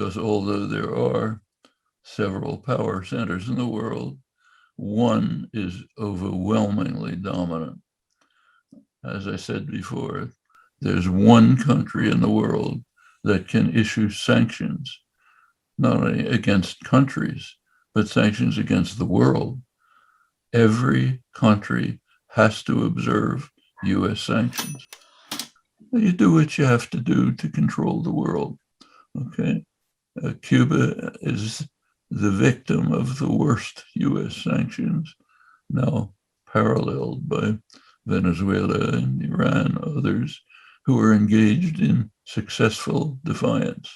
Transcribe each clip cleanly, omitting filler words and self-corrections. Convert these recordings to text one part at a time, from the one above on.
because although there are several power centers in the world, one is overwhelmingly dominant. As I said before, there's one country in the world that can issue sanctions, not only against countries, but sanctions against the world. Every country has to observe US sanctions. You do what you have to do to control the world, okay? Cuba is the victim of the worst US sanctions, now paralleled by Venezuela and Iran, others who are engaged in successful defiance.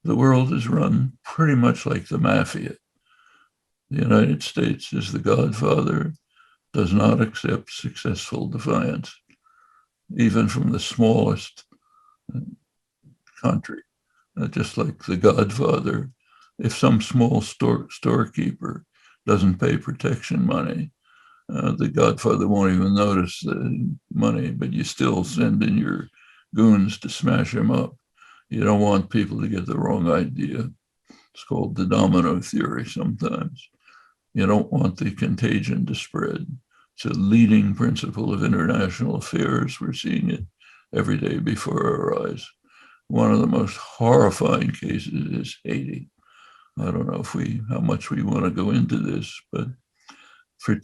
The world is run pretty much like the mafia. The United States is the godfather, does not accept successful defiance, even from the smallest country. Just like the godfather, if some small storekeeper doesn't pay protection money, the godfather won't even notice the money, but you still send in your goons to smash him up. You don't want people to get the wrong idea. It's called the Domino Theory sometimes. You don't want the contagion to spread. It's a leading principle of international affairs. We're seeing it every day before our eyes. One of the most horrifying cases is Haiti. I don't know how much we want to go into this, but for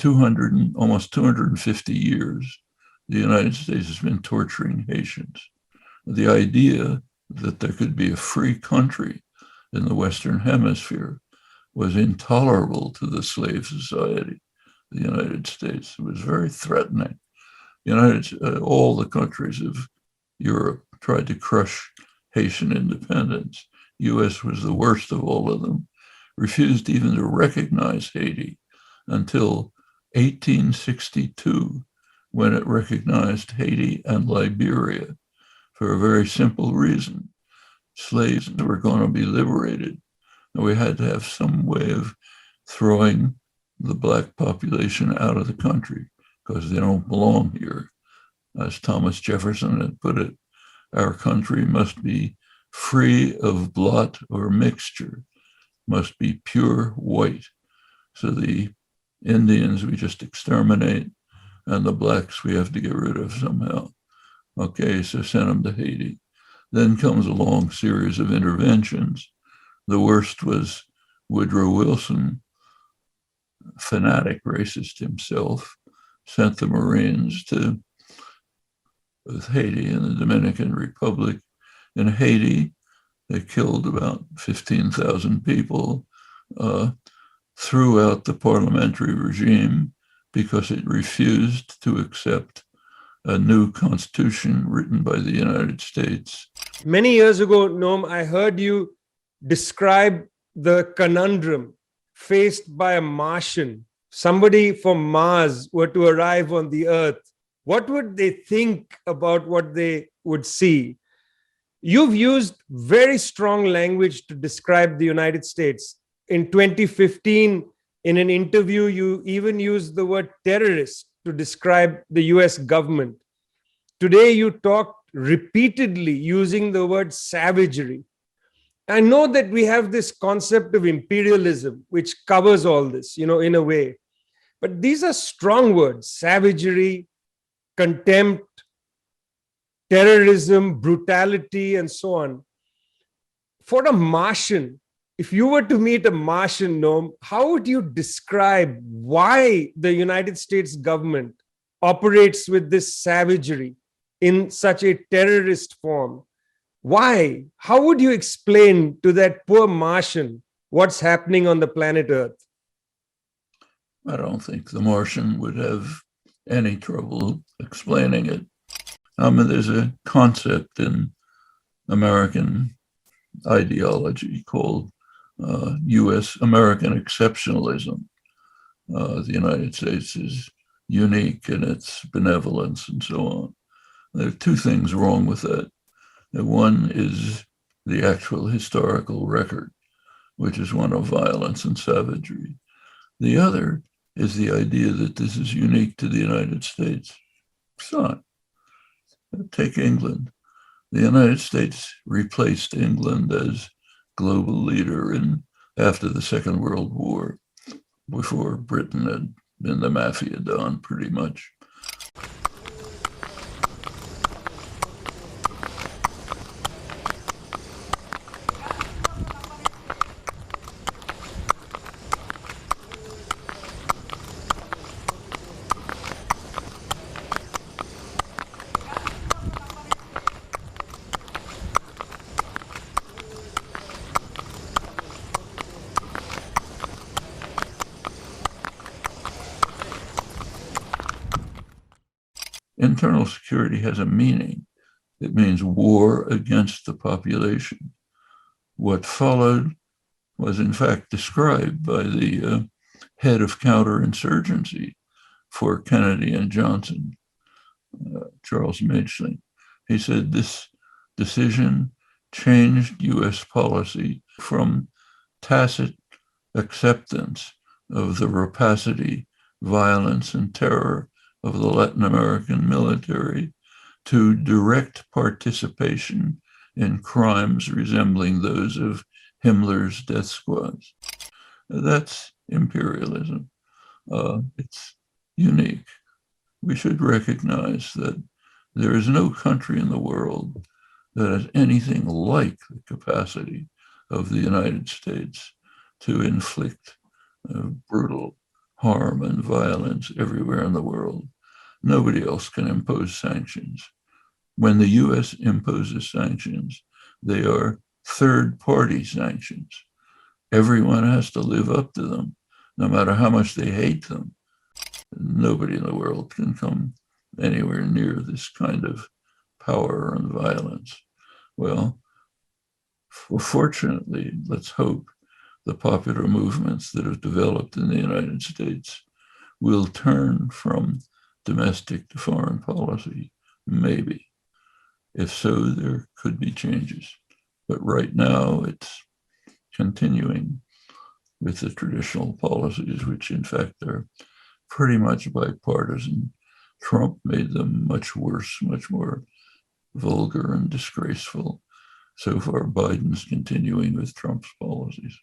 almost 250 years, the United States has been torturing Haitians. The idea that there could be a free country in the Western Hemisphere was intolerable to the slave society, the United States. It was very threatening. All the countries of Europe tried to crush Haitian independence. US was the worst of all of them, refused even to recognize Haiti until 1862, when it recognized Haiti and Liberia for a very simple reason. Slaves were going to be liberated, and we had to have some way of throwing the Black population out of the country because they don't belong here. As Thomas Jefferson had put it, our country must be free of blot or mixture, must be pure white. So the Indians we just exterminate, and the Blacks we have to get rid of somehow. Okay, so send them to Haiti. Then comes a long series of interventions. The worst was Woodrow Wilson, fanatic racist himself, sent the Marines to both Haiti and the Dominican Republic. In Haiti, they killed about 15,000 people, threw out the parliamentary regime because it refused to accept a new constitution written by the United States. Many years ago, Noam, I heard you describe the conundrum faced by a Martian. Somebody from Mars were to arrive on the Earth. What would they think about what they would see? You've used very strong language to describe the United States. In 2015, in an interview, you even used the word terrorist to describe the US government. Today, you talked repeatedly using the word savagery. I know that we have this concept of imperialism, which covers all this, in a way. But these are strong words: savagery, contempt, terrorism, brutality, and so on. For a Martian, if you were to meet a Martian, Noam, how would you describe why the United States government operates with this savagery in such a terrorist form? Why? How would you explain to that poor Martian what's happening on the planet Earth? I don't think the Martian would have any trouble explaining it. There's a concept in American ideology called American Exceptionalism. The United States is unique in its benevolence and so on. There are two things wrong with that. One is the actual historical record, which is one of violence and savagery. The other is the idea that this is unique to the United States. It's not. Take England. The United States replaced England as global leader after the Second World War, before Britain had been the mafia don pretty much. Internal security has a meaning. It means war against the population. What followed was in fact described by the head of counterinsurgency for Kennedy and Johnson, Charles Maitland. He said this decision changed US policy from tacit acceptance of the rapacity, violence, and terror of the Latin American military to direct participation in crimes resembling those of Himmler's death squads. That's imperialism. It's unique. We should recognize that there is no country in the world that has anything like the capacity of the United States to inflict brutal harm and violence everywhere in the world. Nobody else can impose sanctions. When the US imposes sanctions, they are third-party sanctions. Everyone has to live up to them, no matter how much they hate them. Nobody in the world can come anywhere near this kind of power and violence. Well, fortunately, let's hope the popular movements that have developed in the United States will turn from domestic to foreign policy, maybe. If so, there could be changes. But right now, it's continuing with the traditional policies, which in fact are pretty much bipartisan. Trump made them much worse, much more vulgar and disgraceful. So far, Biden's continuing with Trump's policies.